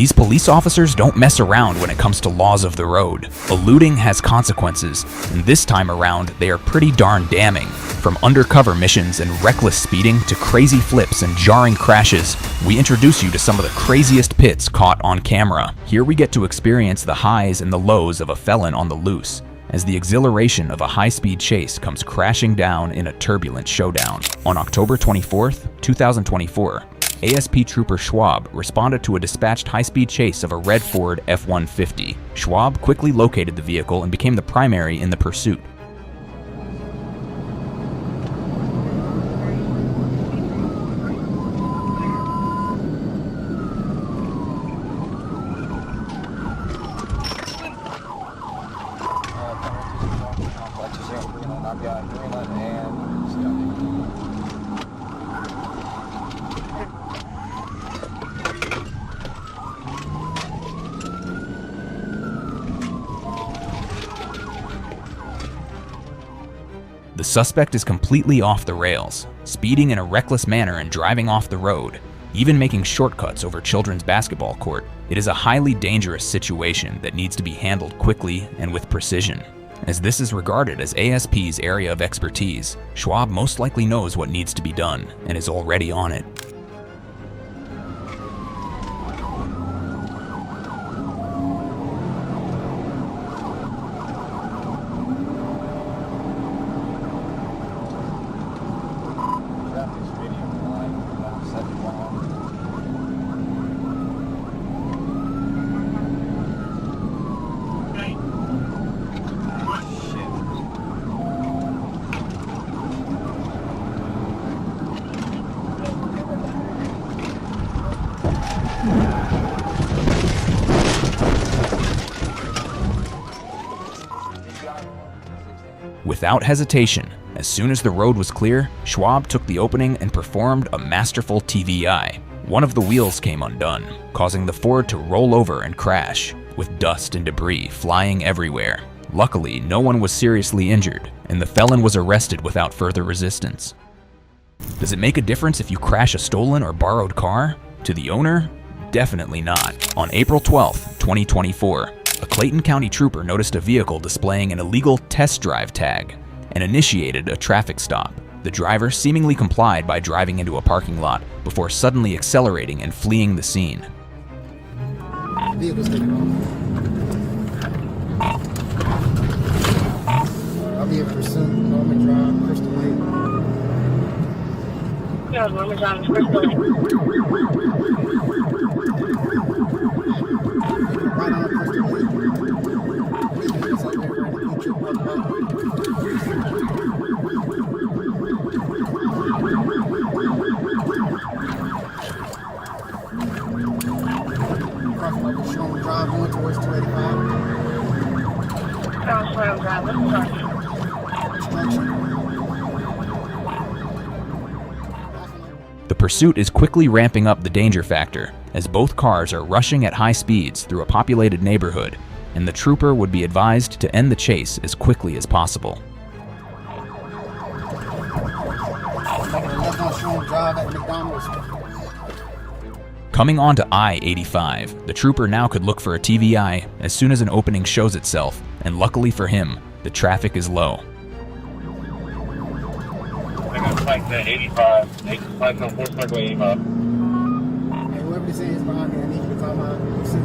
These police officers don't mess around when it comes to laws of the road. Eluding has consequences, and this time around, they are pretty darn damning. From undercover missions and reckless speeding to crazy flips and jarring crashes, we introduce you to some of the craziest pits caught on camera. Here we get to experience the highs and the lows of a felon on the loose, as the exhilaration of a high-speed chase comes crashing down in a turbulent showdown. On October 24th, 2024, ASP Trooper Schwab responded to a dispatched high-speed chase of a red Ford F-150. Schwab quickly located the vehicle and became the primary in the pursuit. The suspect is completely off the rails, speeding in a reckless manner and driving off the road, even making shortcuts over children's basketball court. It is a highly dangerous situation that needs to be handled quickly and with precision. As this is regarded as ASP's area of expertise, Schwab most likely knows what needs to be done and is already on it. Without hesitation, as soon as the road was clear, Schwab took the opening and performed a masterful TVI. One of the wheels came undone, causing the Ford to roll over and crash, with dust and debris flying everywhere. Luckily, no one was seriously injured, and the felon was arrested without further resistance. Does it make a difference if you crash a stolen or borrowed car? To the owner? Definitely not. On April 12th, 2024, a Clayton County trooper noticed a vehicle displaying an illegal test drive tag and initiated a traffic stop. The driver seemingly complied by driving into a parking lot before suddenly accelerating and fleeing the scene. Vehicle's taken off. I'll be able to assume Norman Drive, Crystal Lake. Yeah, Norman Drive, Crystal Lake. Right on Crystal Lake. It's like they're ready to put you up. Crossing like a Sherman Drive going towards 285. Cross Sherman Drive, what's the Extraction. The pursuit is quickly ramping up the danger factor, as both cars are rushing at high speeds through a populated neighborhood, and the trooper would be advised to end the chase as quickly as possible. Left on Sherman Drive at McDonald's. Coming onto I-85, the trooper now could look for a TVI as soon as an opening shows itself, and luckily for him, the traffic is low. I'm gonna flank that 85. Flank on 4th Parkway 85. Hey, whoever this is behind me, I need you to call my city.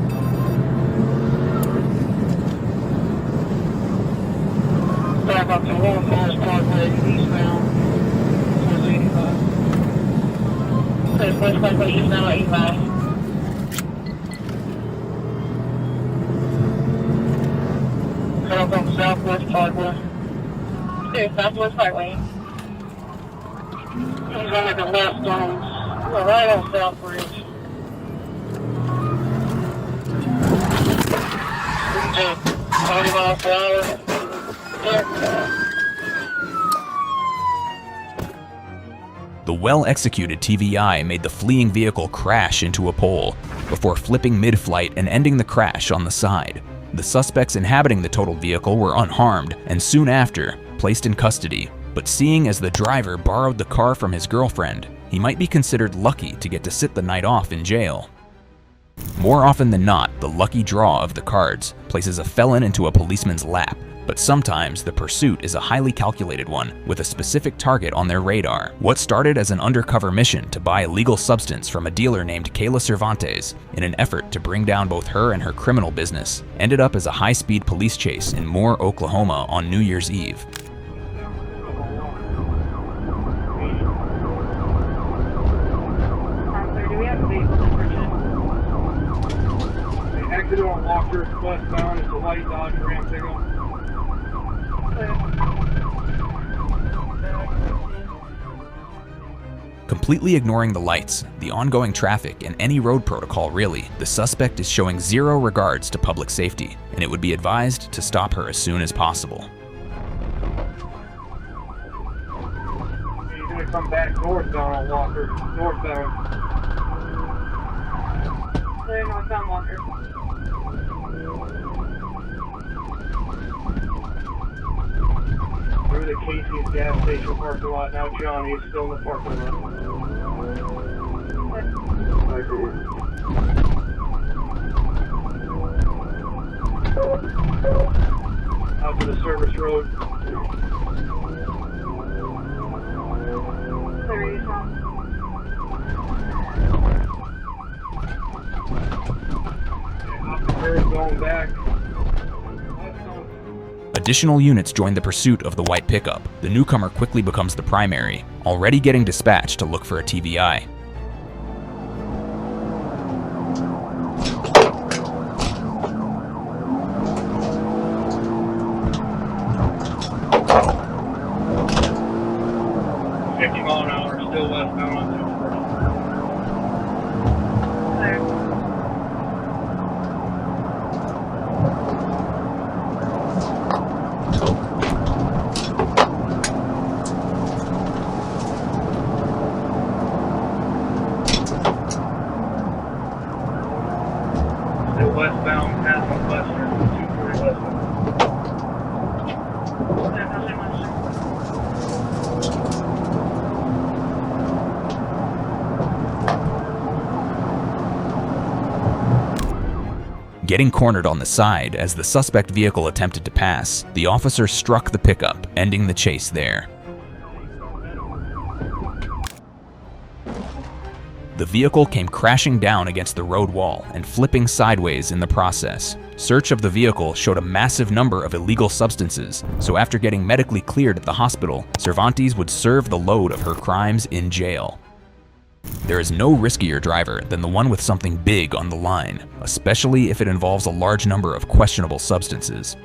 Back up to 4th Parkway eastbound, towards 85. Okay, 4th Parkway eastbound, 85. Come up on Southwest Parkway. Okay, Southwest Parkway. He's on the left on, we're right on South Bridge. Just 30 miles per hour. Yeah. The well-executed TVI made the fleeing vehicle crash into a pole before flipping mid-flight and ending the crash on the side. The suspects inhabiting the totaled vehicle were unharmed and soon after placed in custody. But seeing as the driver borrowed the car from his girlfriend, he might be considered lucky to get to sit the night off in jail. More often than not, the lucky draw of the cards places a felon into a policeman's lap, but sometimes the pursuit is a highly calculated one with a specific target on their radar. What started as an undercover mission to buy illegal substance from a dealer named Kayla Cervantes in an effort to bring down both her and her criminal business ended up as a high-speed police chase in Moore, Oklahoma on New Year's Eve. Exit on Walker, westbound, it's a white Dodge Ram pickup. Completely ignoring the lights, the ongoing traffic, and any road protocol really, the suspect is showing zero regards to public safety, and it would be advised to stop her as soon as possible. He's gonna come back northbound on Walker, northbound. Clear northbound Walker. Through the Casey's gas station parking lot. Now Johnny is still in the parking lot. Right here. Out to the service road. Clear eastbound. Off the curb, going back. Additional units join the pursuit of the white pickup. The newcomer quickly becomes the primary, already getting dispatched to look for a TVI. mph, still westbound on 240. Clear. Still westbound, passing Western, 240 westbound. Clear, passing Western. Getting cornered on the side as the suspect vehicle attempted to pass, the officer struck the pickup, ending the chase there. The vehicle came crashing down against the road wall and flipping sideways in the process. Search of the vehicle showed a massive number of illegal substances, so after getting medically cleared at the hospital, Cervantes would serve the load of her crimes in jail. There is no riskier driver than the one with something big on the line, especially if it involves a large number of questionable substances.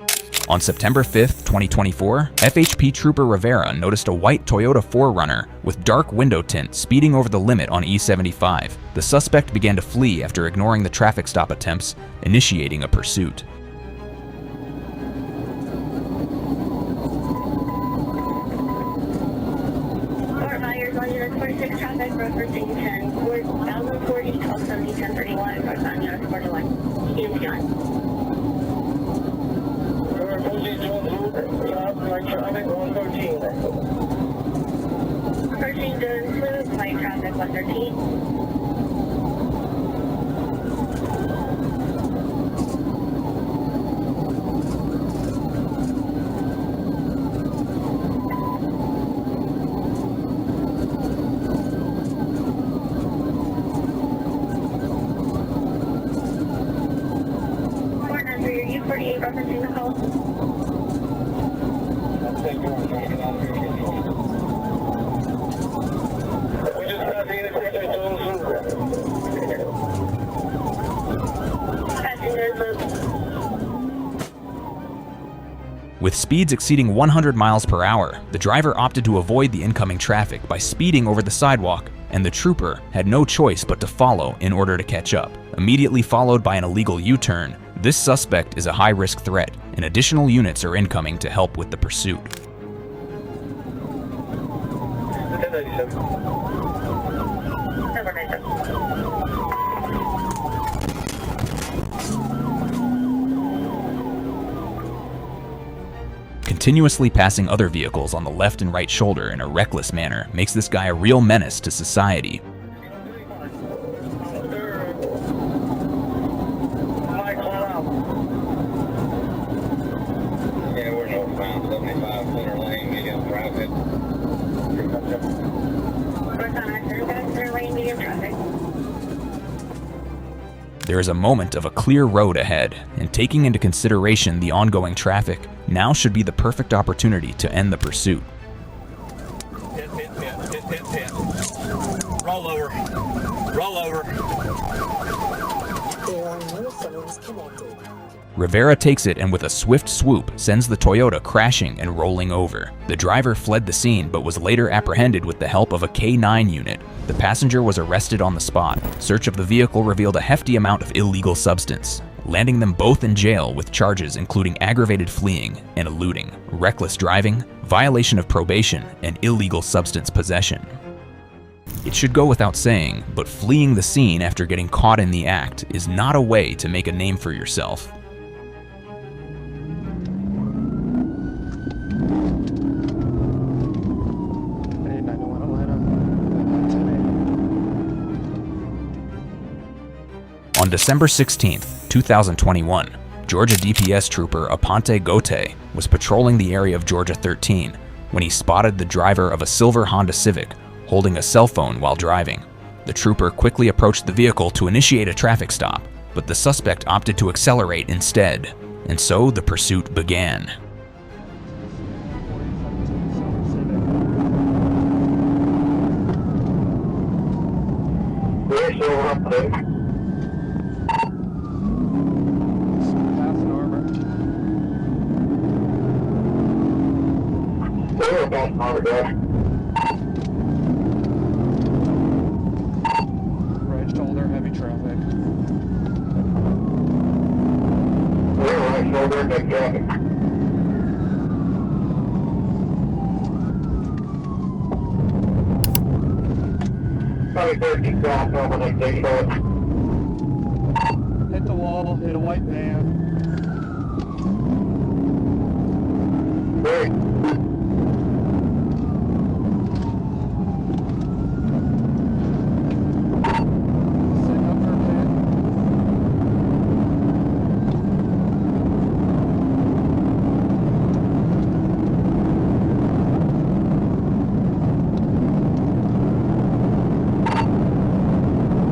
On September 5th, 2024, FHP Trooper Rivera noticed a white Toyota 4Runner with dark window tint speeding over the limit on E75. The suspect began to flee after ignoring the traffic stop attempts, initiating a pursuit. Fort Myers, 146 traffic, road for 10, 4040, 1270, 1031, north on US 41. Stand behind. Traffic 113. 13 does include light traffic, 113. U48 referencing the call. We just got the intersection With speeds exceeding 100 miles per hour, the driver opted to avoid the incoming traffic by speeding over the sidewalk, and the trooper had no choice but to follow in order to catch up. Immediately followed by an illegal U-turn, this suspect is a high-risk threat, and additional units are incoming to help with the pursuit. Continuously passing other vehicles on the left and right shoulder in a reckless manner makes this guy a real menace to society. There is a moment of a clear road ahead, and taking into consideration the ongoing traffic, now should be the perfect opportunity to end the pursuit. Hit. Roll over. Roll over. There are no phones connected. Rivera takes it and with a swift swoop sends the Toyota crashing and rolling over. The driver fled the scene but was later apprehended with the help of a K-9 unit. The passenger was arrested on the spot. Search of the vehicle revealed a hefty amount of illegal substance, landing them both in jail with charges including aggravated fleeing and eluding, reckless driving, violation of probation, and illegal substance possession. It should go without saying, but fleeing the scene after getting caught in the act is not a way to make a name for yourself. On December 16, 2021, Georgia DPS trooper Aponte Gote was patrolling the area of Georgia 13 when he spotted the driver of a silver Honda Civic holding a cell phone while driving. The trooper quickly approached the vehicle to initiate a traffic stop, but the suspect opted to accelerate instead, and so the pursuit began. Right shoulder, heavy traffic. Right shoulder, heavy traffic. Probably 30 cross over like they short. Hit the wall, hit a white van. Great. Setting up for a pit.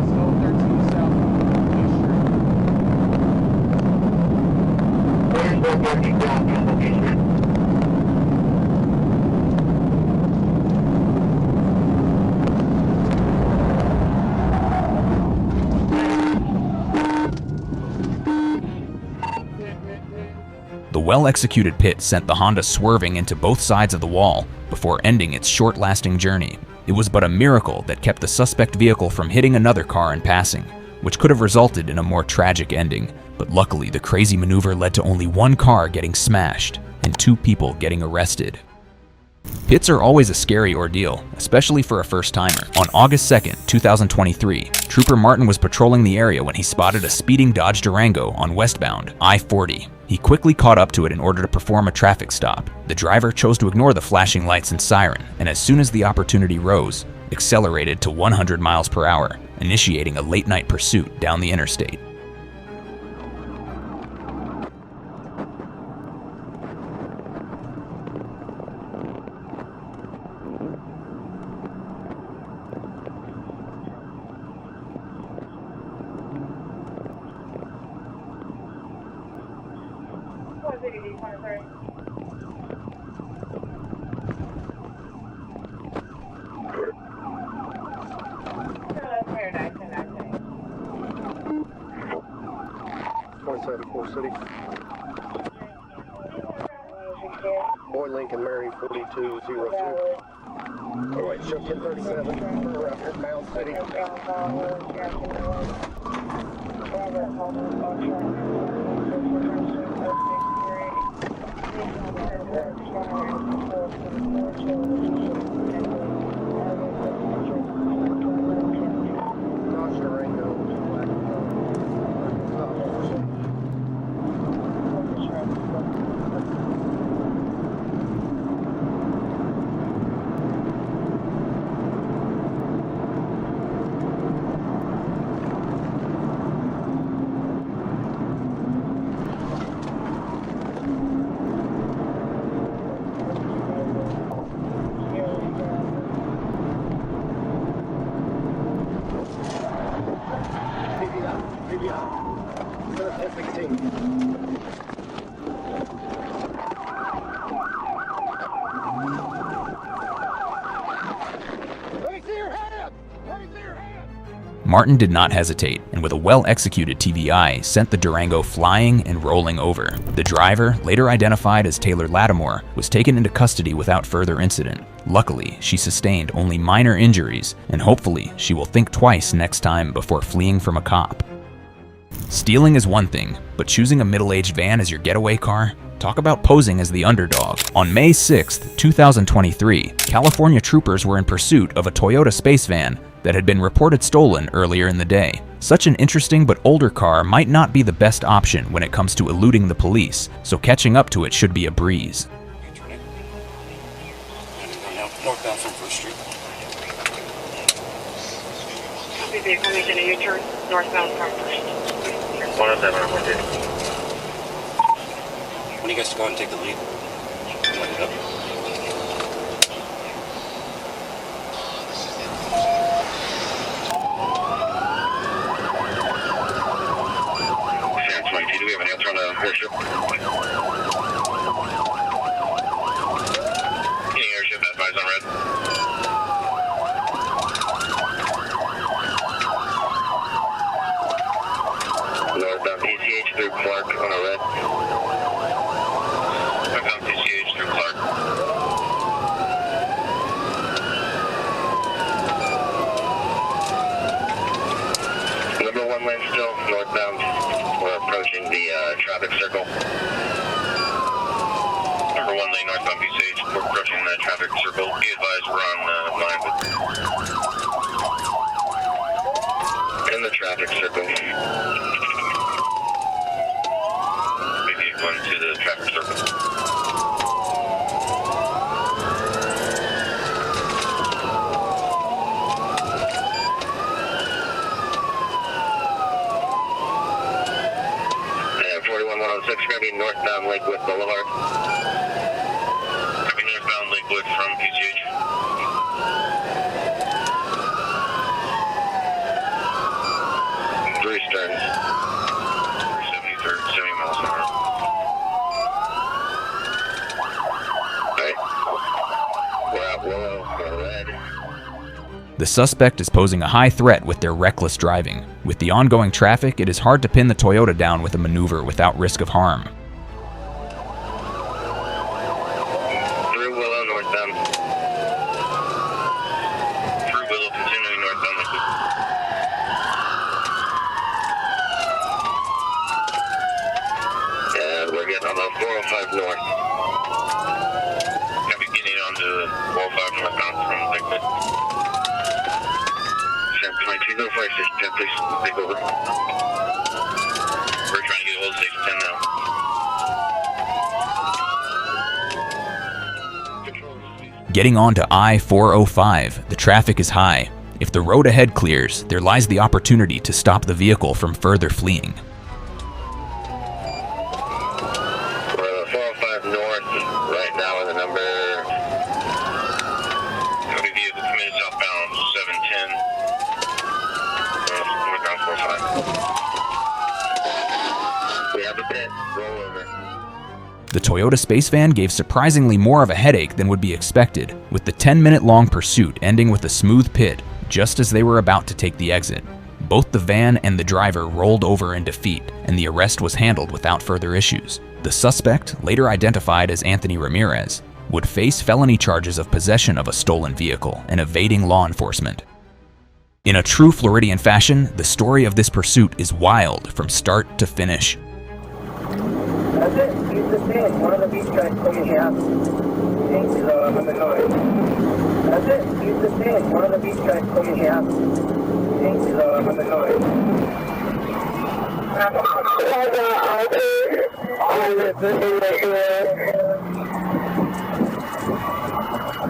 Still 13 south on East Street. There's no 30 cross over location. The well-executed pit sent the Honda swerving into both sides of the wall before ending its short-lasting journey. It was but a miracle that kept the suspect vehicle from hitting another car in passing, which could have resulted in a more tragic ending, but luckily the crazy maneuver led to only one car getting smashed and 2 people getting arrested. Pits are always a scary ordeal, especially for a first-timer. On August 2nd, 2023, Trooper Martin was patrolling the area when he spotted a speeding Dodge Durango on westbound I-40. He quickly caught up to it in order to perform a traffic stop. The driver chose to ignore the flashing lights and siren, and as soon as the opportunity rose, accelerated to 100 miles per hour, initiating a late-night pursuit down the interstate. City. Boy Lincoln Mary 4202. Alright, show 1037. Mound City. Dodge Durango. 1016. Martin did not hesitate, and with a well-executed TVI, sent the Durango flying and rolling over. The driver, later identified as Taylor Lattimore, was taken into custody without further incident. Luckily, she sustained only minor injuries, and hopefully she will think twice next time before fleeing from a cop. Stealing is one thing, but choosing a middle-aged van as your getaway car? Talk about posing as the underdog. On May 6, 2023, California troopers were in pursuit of a Toyota space van that had been reported stolen earlier in the day. Such an interesting but older car might not be the best option when it comes to eluding the police, so catching up to it should be a breeze. Northbound from First Street. Copy vehicle making a U-turn northbound from First. 107, when are you guys to go and take the lead? Line it up. Do we have an answer on the airship? Any airship advised on red? Northbound PCH through Clark on a red. Northbound PCH through Clark. Number 1 lane still, northbound. We're approaching the traffic circle. Number 1 lane northbound PCH, we're approaching the traffic circle. Be advised we're on line in the traffic circle. Maybe going to the traffic circle. Going to be northbound Lakewood Boulevard. Copy northbound Lakewood from PCH. Three sterns. 70 miles an hour. Alright. We're out Willow, we're red. The suspect is posing a high threat with their reckless driving. With the ongoing traffic, it is hard to pin the Toyota down with a maneuver without risk of harm. Through Willow, northbound. Through Willow, continuing northbound Lakewood. And we're getting on the 405 north. Gonna be getting onto the 405 northbound from Lakewood. 22, go fire station 10, please. Take over. We're trying to get a hold of station 10 now. Getting onto I-405, the traffic is high. If the road ahead clears, there lies the opportunity to stop the vehicle from further fleeing. We're on the 405 north right now with the number. Copy vehicle committed southbound 710. We have a pit, roll over. The Toyota space van gave surprisingly more of a headache than would be expected, with the 10-minute-long pursuit ending with a smooth pit just as they were about to take the exit. Both the van and the driver rolled over in defeat, and the arrest was handled without further issues. The suspect, later identified as Anthony Ramirez, would face felony charges of possession of a stolen vehicle and evading law enforcement. In a true Floridian fashion, the story of this pursuit is wild from start to finish. That's it. Use the stand. One of the beach guys coming here. Thanks, on the noise. That's it. Use the stand. One of the beach guys coming here. Thanks, on the noise.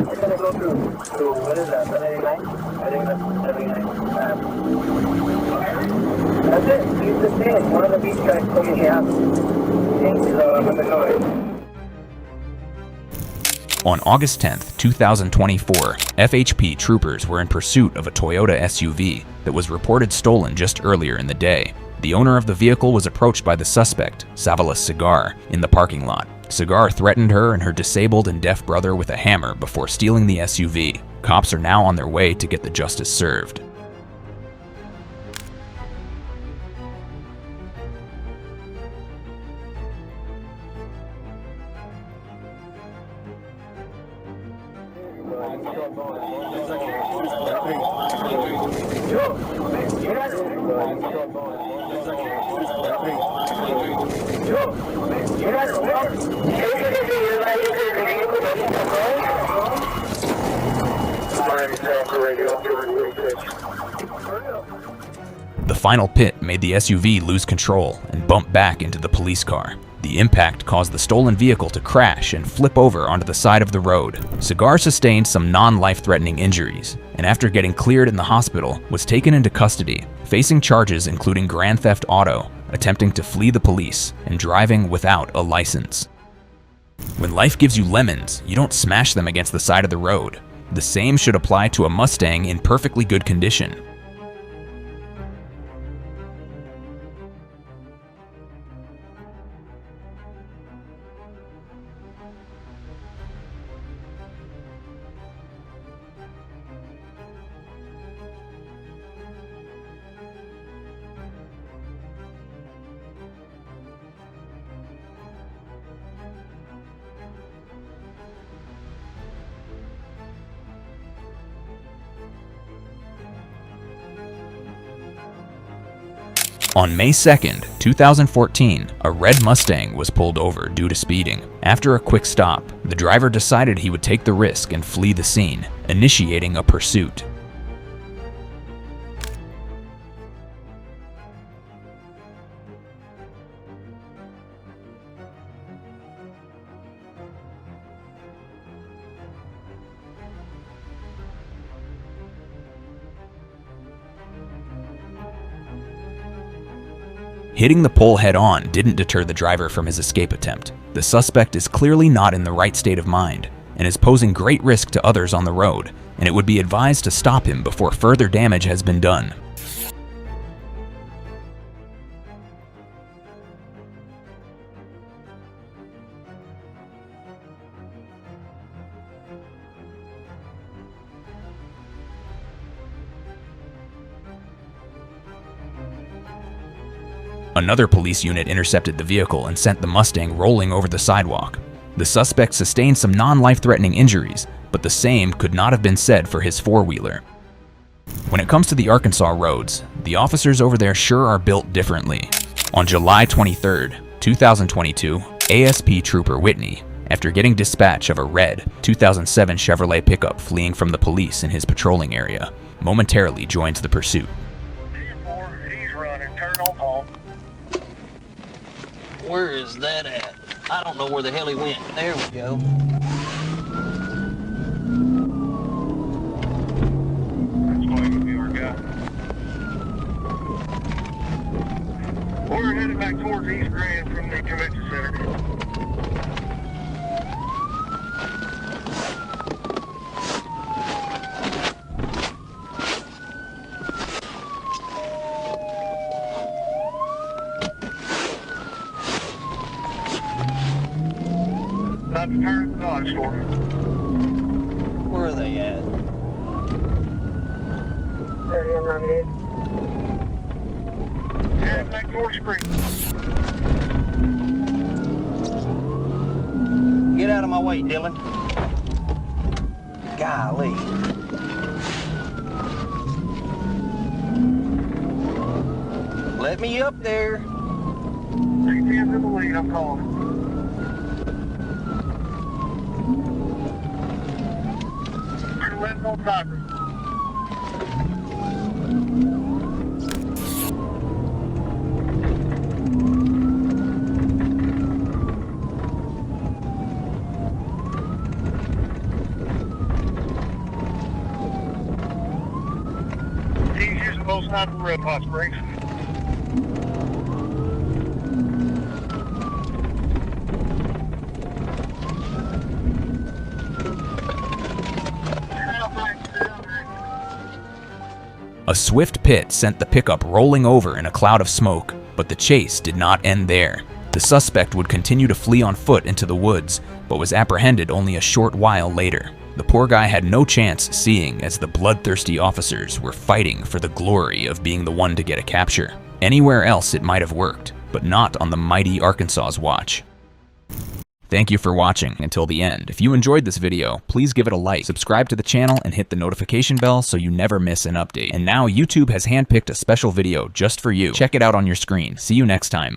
It's gonna go through. What is that? 79? I think that's 79. That's it. Use the stand. One of the beach guys coming here. On August 10, 2024, FHP troopers were in pursuit of a Toyota SUV that was reported stolen just earlier in the day. The owner of the vehicle was approached by the suspect, Savala Cigar, in the parking lot. Cigar threatened her and her disabled and deaf brother with a hammer before stealing the SUV. Cops are now on their way to get the justice served. The final pit made the SUV lose control and bump back into the police car. The impact caused the stolen vehicle to crash and flip over onto the side of the road. Cigar sustained some non-life-threatening injuries, and after getting cleared in the hospital, was taken into custody, facing charges including grand theft auto, attempting to flee the police, and driving without a license. When life gives you lemons, you don't smash them against the side of the road. The same should apply to a Mustang in perfectly good condition. On May 2nd, 2014, a red Mustang was pulled over due to speeding. After a quick stop, the driver decided he would take the risk and flee the scene, initiating a pursuit. Hitting the pole head-on didn't deter the driver from his escape attempt. The suspect is clearly not in the right state of mind and is posing great risk to others on the road, and it would be advised to stop him before further damage has been done. Another police unit intercepted the vehicle and sent the Mustang rolling over the sidewalk. The suspect sustained some non-life-threatening injuries, but the same could not have been said for his four-wheeler. When it comes to the Arkansas roads, the officers over there sure are built differently. On July 23, 2022, ASP Trooper Whitney, after getting dispatch of a red 2007 Chevrolet pickup fleeing from the police in his patrolling area, momentarily joins the pursuit. He's running. Turn on home. Where is that at? I don't know where the hell he went. There we go. That's going to be our guy. We're headed back towards East Grand from the convention center. About to turn at the Dodge store. Where are they at? Headed back towards Spring. Get out of my way, Dylan. Golly. Let me up there. 310's in the lead, I'm calling. Letting on Cypress. He's using both sides of the road, Hot Springs. A swift pit sent the pickup rolling over in a cloud of smoke, but the chase did not end there. The suspect would continue to flee on foot into the woods, but was apprehended only a short while later. The poor guy had no chance seeing as the bloodthirsty officers were fighting for the glory of being the one to get a capture. Anywhere else it might have worked, but not on the mighty Arkansas's watch. Thank you for watching until the end. If you enjoyed this video, please give it a like, subscribe to the channel, and hit the notification bell so you never miss an update. And now YouTube has handpicked a special video just for you. Check it out on your screen. See you next time.